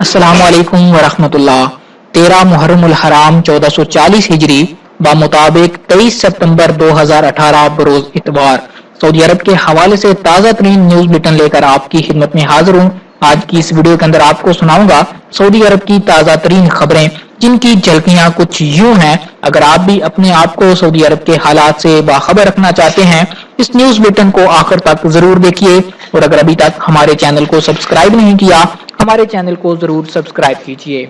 السلام علیکم ورحمۃ اللہ۔ 13 محرم الحرام 1440 ہجری بمطابق 23 سپتمبر 2018 بروز اتوار سعودی عرب کے حوالے سے تازہ ترین نیوز بلٹن لے کر آپ کی خدمت میں حاضر ہوں۔ آج کی اس ویڈیو کے اندر آپ کو سناؤں گا سعودی عرب کی تازہ ترین خبریں، جن کی جھلکیاں کچھ یوں ہیں۔ اگر آپ بھی اپنے آپ کو سعودی عرب کے حالات سے باخبر رکھنا چاہتے ہیں، اس نیوز بلٹن کو آخر تک ضرور دیکھیے، اور اگر ابھی تک ہمارے چینل کو سبسکرائب نہیں کیا، ہمارے چینل کو ضرور سبسکرائب کیجیے۔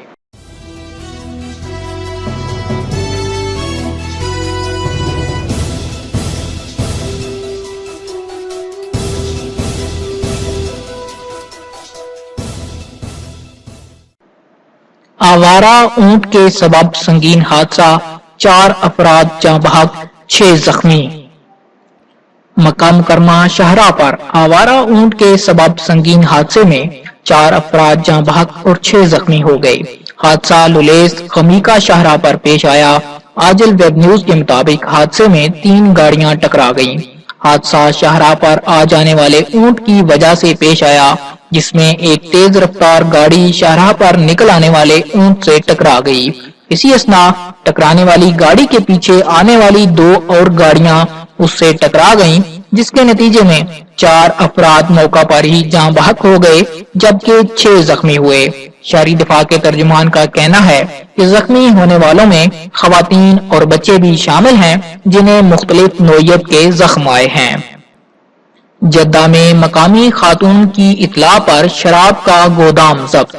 آوارہ اونٹ کے سبب سنگین حادثہ، 4 افراد جاں بحق، 6 زخمی۔ مکہ مکرمہ شاہراہ پر آوارہ اونٹ کے سبب سنگین حادثے میں 4 افراد جاں بحق اور 6 زخمی ہو گئے۔ حادثہ لولیس خمیکہ شاہراہ پر پیش آیا۔ آجل ویب نیوز کے مطابق حادثے میں 3 گاڑیاں ٹکرا گئیں۔ حادثہ شاہراہ پر آ جانے والے اونٹ کی وجہ سے پیش آیا، جس میں ایک تیز رفتار گاڑی شاہراہ پر نکل آنے والے اونٹ سے ٹکرا گئی۔ اسی اثناء ٹکرانے والی گاڑی کے پیچھے آنے والی 2 اور گاڑیاں اس سے ٹکرا گئیں، جس کے نتیجے میں 4 افراد موقع پر ہی جاں بحق ہو گئے، جبکہ 6 زخمی ہوئے۔ شہری دفاع کے ترجمان کا کہنا ہے کہ زخمی ہونے والوں میں خواتین اور بچے بھی شامل ہیں، جنہیں مختلف نوعیت کے زخم آئے ہیں۔ جدہ میں مقامی خاتون کی اطلاع پر شراب کا گودام ضبط۔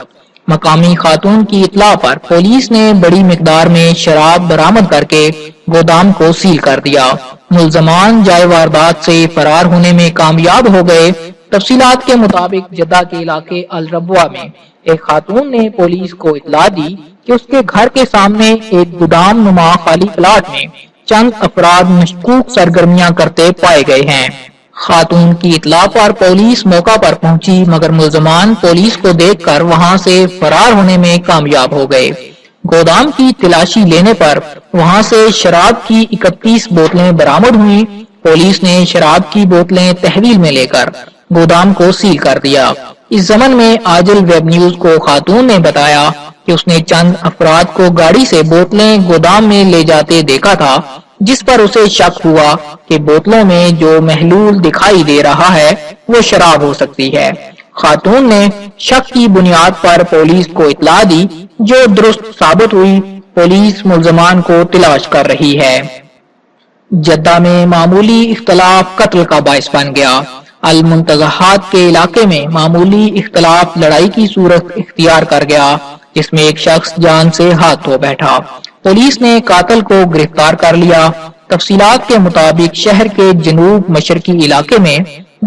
مقامی خاتون کی اطلاع پر پولیس نے بڑی مقدار میں شراب برآمد کر کے گودام کو سیل کر دیا۔ ملزمان جائے واردات سے فرار ہونے میں کامیاب ہو گئے۔ تفصیلات کے مطابق جدہ کے علاقے الربوہ میں ایک خاتون نے پولیس کو اطلاع دی کہ اس کے گھر کے سامنے ایک گودام نما خالی پلاٹ میں چند افراد مشکوک سرگرمیاں کرتے پائے گئے ہیں۔ خاتون کی اطلاع پر پولیس موقع پر پہنچی، مگر ملزمان پولیس کو دیکھ کر وہاں سے فرار ہونے میں کامیاب ہو گئے۔ گودام کی تلاشی لینے پر وہاں سے شراب کی 31 بوتلیں برآمد ہوئیں۔ پولیس نے شراب کی بوتلیں تحویل میں لے کر گودام کو سیل کر دیا۔ اس ضمن میں آجل ویب نیوز کو خاتون نے بتایا کہ اس نے چند افراد کو گاڑی سے بوتلیں گودام میں لے جاتے دیکھا تھا، جس پر اسے شک ہوا کہ بوتلوں میں جو محلول دکھائی دے رہا ہے وہ شراب ہو سکتی ہے۔ خاتون نے شک کی بنیاد پر پولیس کو اطلاع دی، جو درست ثابت ہوئی۔ پولیس ملزمان کو تلاش کر رہی ہے۔ جدہ میں معمولی اختلاف قتل کا باعث بن گیا۔ المنتزہات کے علاقے میں معمولی اختلاف لڑائی کی صورت اختیار کر گیا، جس میں ایک شخص جان سے ہاتھ دھو بیٹھا۔ پولیس نے قاتل کو گرفتار کر لیا۔ تفصیلات کے مطابق شہر کے جنوب مشرقی علاقے میں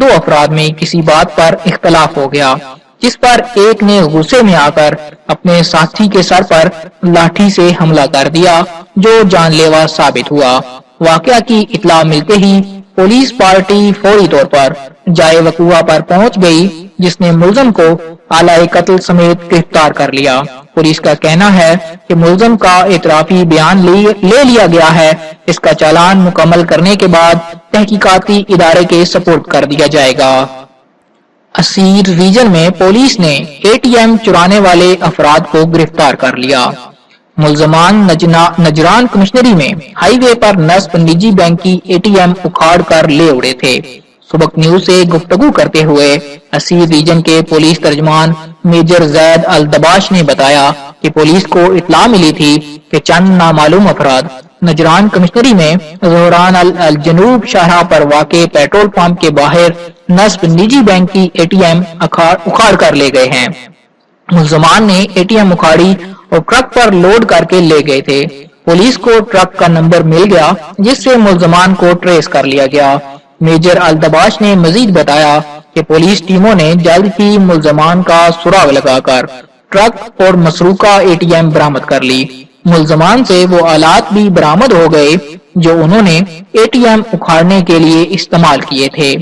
2 افراد میں کسی بات پر اختلاف ہو گیا، جس پر ایک نے غصے میں آ کر اپنے ساتھی کے سر پر لاٹھی سے حملہ کر دیا، جو جان لیوا ثابت ہوا۔ واقعہ کی اطلاع ملتے ہی پولیس پارٹی فوری طور پر جائے وقوع پر پہنچ گئی، جس نے ملزم کو آلائے قتل سمیت گرفتار کر لیا۔ پولیس کا کہنا ہے کہ ملزم کا اعترافی بیان لے لیا گیا ہے۔ اس کا چالان مکمل کرنے کے بعد تحقیقاتی ادارے کے سپرد کر دیا جائے گا۔ اسیر ریجن میں پولیس نے ATM چرانے والے افراد کو گرفتار کر لیا۔ ملزمان نجران کمشنری میں ہائی وے پر نصب نجی بینک کی ATM اکھاڑ کر لے اڑے تھے۔ سبق نیوز سے گفتگو کرتے ہوئے اسیر ریجن کے پولیس ترجمان میجر زید الدباش نے بتایا کہ پولیس کو اطلاع ملی تھی کہ چند نامعلوم افراد نجران کمشنری میں ظہران الجنوب شاہراہ پر واقع پیٹرول پمپ کے باہر نصب نجی بینک کی ATM اکھاڑ کر لے گئے ہیں۔ ملزمان نے ATM اکھاڑی اور ٹرک پر لوڈ کر کے لے گئے تھے۔ پولیس کو ٹرک کا نمبر مل گیا، جس سے ملزمان کو ٹریس کر لیا گیا۔ میجر الدباش نے مزید بتایا کہ پولیس ٹیموں نے جلد ہی ملزمان کا سراغ لگا کر ٹرک اور مسروقہ ATM برآمد کر لی۔ ملزمان سے وہ آلات بھی برآمد ہو گئے جو انہوں نے ATM اکھاڑنے کے لیے استعمال کیے تھے۔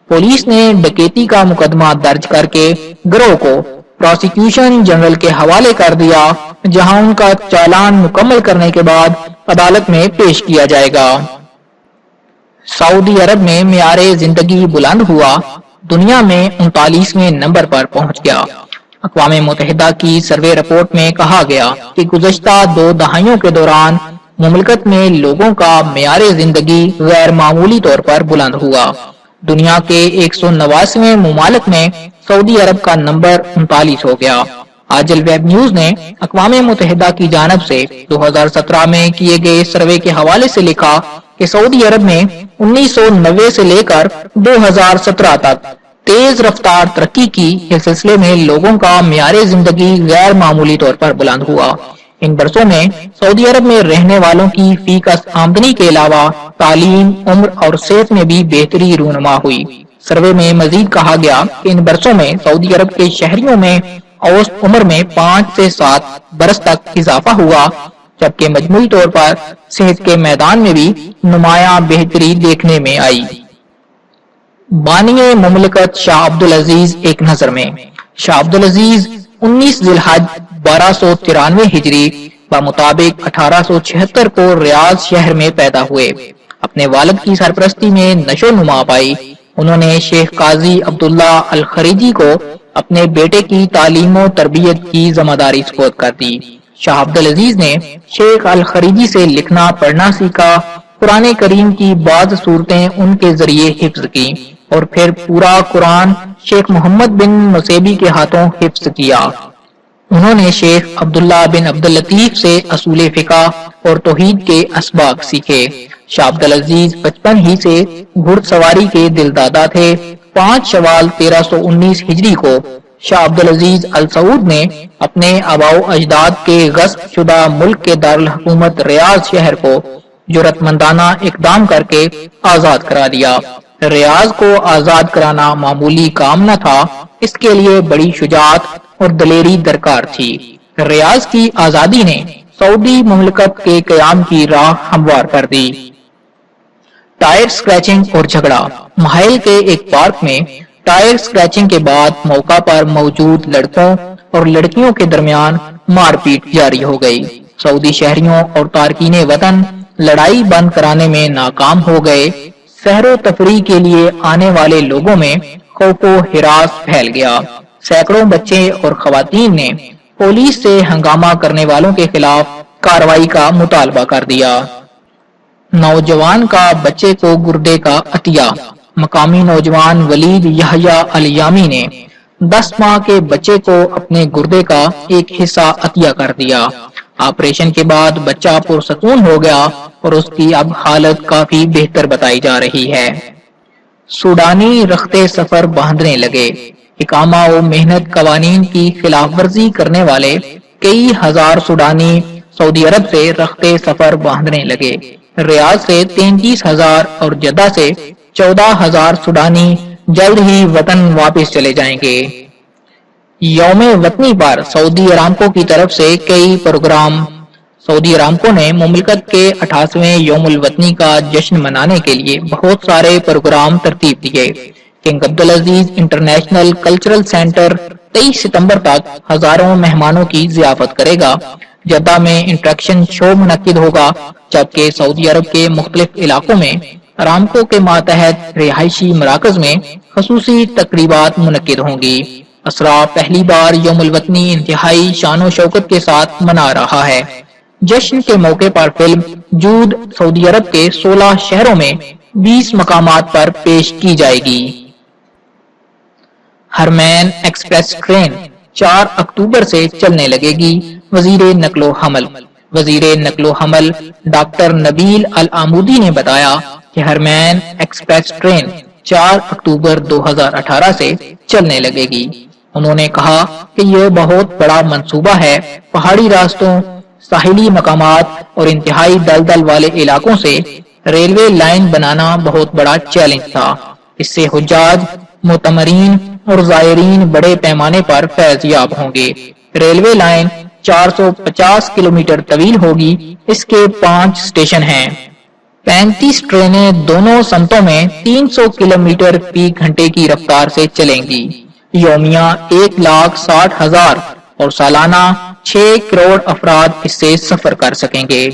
پولیس نے ڈکیتی کا مقدمہ درج کر کے گروہ کو پروسیکیوشن جنرل کے حوالے کر دیا، جہاں ان کا چالان مکمل کرنے کے بعد عدالت میں پیش کیا جائے گا۔ سعودی عرب میں معیار زندگی بلند ہوا، دنیا میں 39ویں نمبر پر پہنچ گیا۔ اقوام متحدہ کی سروے رپورٹ میں کہا گیا کہ گزشتہ 2 دہائیوں کے دوران مملکت میں لوگوں کا معیار زندگی غیر معمولی طور پر بلند ہوا۔ دنیا کے 189 ممالک میں سعودی عرب کا نمبر 39 ہو گیا۔ آجل ویب نیوز نے اقوام متحدہ کی جانب سے 2017 میں کیے گئے سروے کے حوالے سے لکھا کہ سعودی عرب میں 1990 سے لے کر 2017 تک تیز رفتار ترقی کی اس سلسلے میں لوگوں کا معیار زندگی غیر معمولی طور پر بلند ہوا۔ ان برسوں میں سعودی عرب میں رہنے والوں کی فی کس آمدنی کے علاوہ تعلیم، عمر اور صحت میں بھی بہتری رونما ہوئی۔ سروے میں مزید کہا گیا کہ ان برسوں میں سعودی عرب کے شہریوں میں اوسط عمر میں 5 سے 7 برس تک اضافہ ہوا، جبکہ مجموعی طور پر صحت کے میدان میں بھی نمایاں بہتری دیکھنے میں آئی۔ بانی مملکت شاہ عبدالعزیز ایک نظر میں۔ شاہ عبدالعزیز 19 ذی الحج 1293 ہجری بمطابق 1876 کو ریاض شہر میں پیدا ہوئے۔ اپنے والد کی سرپرستی میں نشو و نما پائی۔ انہوں نے شیخ قاضی عبداللہ الخریجی کو اپنے بیٹے کی تعلیم و تربیت کی ذمہ داری سپرد کر دی۔ شاہ عبدالعزیز نے شیخ الخریجی سے لکھنا پڑھنا سیکھا، قرآن کریم کی بعض صورتیں ان کے ذریعے حفظ کی اور پھر پورا قرآن شیخ محمد بن مسیبی کے ہاتھوں حفظ کیا۔ انہوں نے شیخ عبداللہ بن عبداللطیف سے اصول فقہ اور توحید کے اسباق سیکھے۔ شاہ عبدالعزیز بچپن ہی سے گھڑ سواری کے دلدادہ تھے۔ 5 شوال 1319 ہجری کو شاہ عبدالعزیز السعود نے اپنے آباء و اجداد کے غصب شدہ ملک کے دارالحکومت ریاض شہر کو جرأت مندانہ اقدام کر کے آزاد کرا دیا۔ ریاض کو آزاد کرانا معمولی کام نہ تھا، اس کے لیے بڑی شجاعت اور دلیری درکار تھی۔ ریاض کی آزادی نے سعودی مملکت کے قیام کی راہ ہموار کر دی۔ ٹائر سکریچنگ اور جھگڑا۔ محل کے ایک پارک میں ٹائر سکریچنگ کے بعد موقع پر موجود لڑکوں اور لڑکیوں کے درمیان مار پیٹ جاری ہو گئی۔ سعودی شہریوں اور تارکین وطن لڑائی بند کرانے میں ناکام ہو گئے۔ سحر و تفریح کے لیے آنے والے لوگوں میں خوف و ہراس پھیل گیا۔ سینکڑوں بچے اور خواتین نے پولیس سے ہنگامہ کرنے والوں کے خلاف کارروائی کا مطالبہ کر دیا۔ نوجوان کا بچے کو گردے کا عطیہ۔ مقامی نوجوان ولید یحییٰ الیامی نے 10 ماہ کے بچے کو اپنے گردے کا ایک حصہ عطیہ کر دیا۔ آپریشن کے بعد بچہ پرسکون ہو گیا اور اس کی اب حالت کافی بہتر بتائی جا رہی ہے۔ سوڈانی رختے سفر باندھنے لگے۔ اقامہ و محنت قوانین کی خلاف ورزی کرنے والے کئی ہزار سوڈانی سعودی عرب سے رختے سفر باندھنے لگے۔ ریاض سے 33,000 اور جدہ سے 14,000 سوڈانی جلد ہی وطن واپس چلے جائیں گے۔ یوم وطنی پر سعودی ارامکو کی طرف سے کئی پروگرام۔ سعودی ارامکو نے مملکت کے 88ویں یوم الوطنی کا جشن منانے کے لیے بہت سارے پروگرام ترتیب دیے۔ King Abdulaziz International Cultural Centre 23 ستمبر تک ہزاروں مہمانوں کی ضیافت کرے گا۔ جدہ میں انٹریکشن شو منعقد ہوگا، جبکہ سعودی عرب کے مختلف علاقوں میں ارامکو کے ماتحت رہائشی مراکز میں خصوصی تقریبات منعقد ہوں گی۔ اسرا پہلی بار یوم الوطنی انتہائی شان و شوکت کے ساتھ منا رہا ہے۔ جشن کے موقع پر فلم جود سعودی عرب کے 16 شہروں میں 20 مقامات پر پیش کی جائے گی۔ حرمین ایکسپریس ٹرین 4 اکتوبر سے چلنے لگے گی۔ وزیر نقل و حمل ڈاکٹر نبیل العمودی نے بتایا کہ حرمین ایکسپریس ٹرین 4 اکتوبر 2018 سے چلنے لگے گی۔ انہوں نے کہا کہ یہ بہت بڑا منصوبہ ہے۔ پہاڑی راستوں، ساحلی مقامات اور انتہائی دلدل والے علاقوں سے ریلوے لائن بنانا بہت بڑا چیلنج تھا۔ اس سے حجاج، معتمرین اور زائرین بڑے پیمانے پر فیض یاب ہوں گے۔ ریلوے لائن 450 کلومیٹر طویل ہوگی۔ اس کے 5 اسٹیشن ہیں۔ 35 ٹرینیں دونوں سمتوں میں 300 کلومیٹر فی گھنٹے کی رفتار سے چلیں گی۔ یومیہ 1,60,000 اور سالانہ 6 کروڑ افراد اس سے سفر کر سکیں گے۔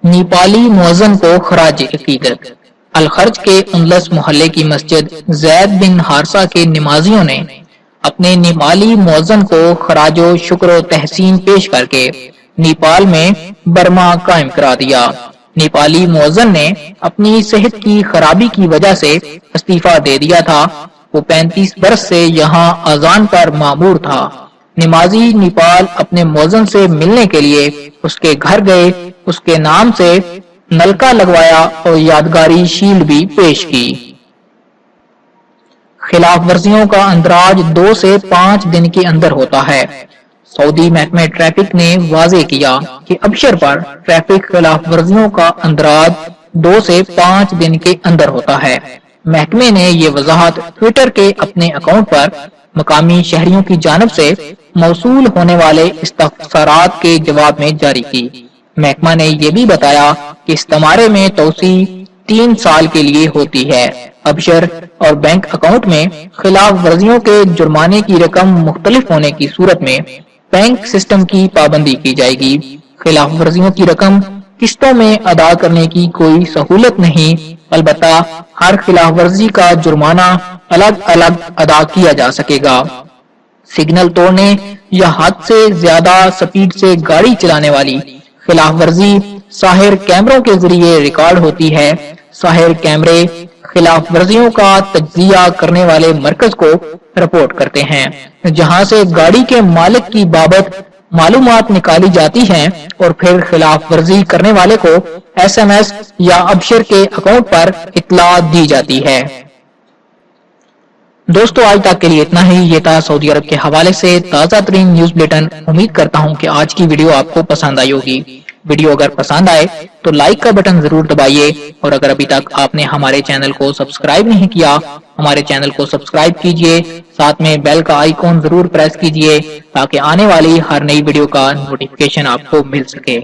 نیپالی مؤذن کو خراج عقیدت۔ الخرج کے اندلس محلے کی مسجد زید بن حارثہ کے نمازیوں نے اپنے نیپالی مؤذن کو خراج و شکر و تحسین پیش کر کے نیپال میں برما قائم کرا دیا۔ نیپالی مؤذن نے اپنی صحت کی خرابی کی وجہ سے استعفیٰ دے دیا تھا۔ وہ 35 برس سے یہاں اذان پر مامور تھا۔ نمازی نیپال اپنے مؤذن سے ملنے کے لیے اس کے گھر گئے، اس کے نام سے نلکا لگوایا اور یادگاری شیلڈ بھی پیش کی۔ خلاف ورزیوں کا اندراج 2 سے 5 دن کے اندر ہوتا ہے۔ سعودی محکمہ ٹریفک نے واضح کیا کہ ابشر پر ٹریفک خلاف ورزیوں کا اندراج 2 سے 5 دن کے اندر ہوتا ہے۔ محکمے نے یہ وضاحت ٹویٹر کے اپنے اکاؤنٹ پر مقامی شہریوں کی جانب سے موصول ہونے والے استفسارات کے جواب میں جاری کی۔ محکمہ نے یہ بھی بتایا کہ استمارے میں توسیع 3 سال کے لیے ہوتی ہے۔ ابشر اور بینک اکاؤنٹ میں خلاف ورزیوں کے جرمانے کی رقم مختلف ہونے کی صورت میں بینک سسٹم کی پابندی کی جائے گی۔ خلاف ورزیوں کی رقم قسطوں میں ادا کرنے کی کوئی سہولت نہیں، البتہ ہر خلاف ورزی کا جرمانہ الگ الگ ادا کیا جا سکے گا۔ سگنل توڑنے یا حد سے زیادہ سپیڈ سے گاڑی چلانے والی خلاف ورزی ساحر کیمروں کے ذریعے ریکارڈ ہوتی ہے۔ ساحر کیمرے خلاف ورزیوں کا تجزیہ کرنے والے مرکز کو رپورٹ کرتے ہیں، جہاں سے گاڑی کے مالک کی بابت معلومات نکالی جاتی ہیں اور پھر خلاف ورزی کرنے والے کو SMS یا ابشر کے اکاؤنٹ پر اطلاع دی جاتی ہے۔ دوستو آج تک کے لیے اتنا ہی۔ یہ تھا سعودی عرب کے حوالے سے تازہ ترین نیوز بلیٹن۔ امید کرتا ہوں کہ آج کی ویڈیو آپ کو پسند آئی ہوگی۔ ویڈیو اگر پسند آئے تو لائک کا بٹن ضرور دبائیے، اور اگر ابھی تک آپ نے ہمارے چینل کو سبسکرائب نہیں کیا، ہمارے چینل کو سبسکرائب کیجئے، ساتھ میں بیل کا آئیکن ضرور پریس کیجئے تاکہ آنے والی ہر نئی ویڈیو کا نوٹیفیکیشن آپ کو مل سکے۔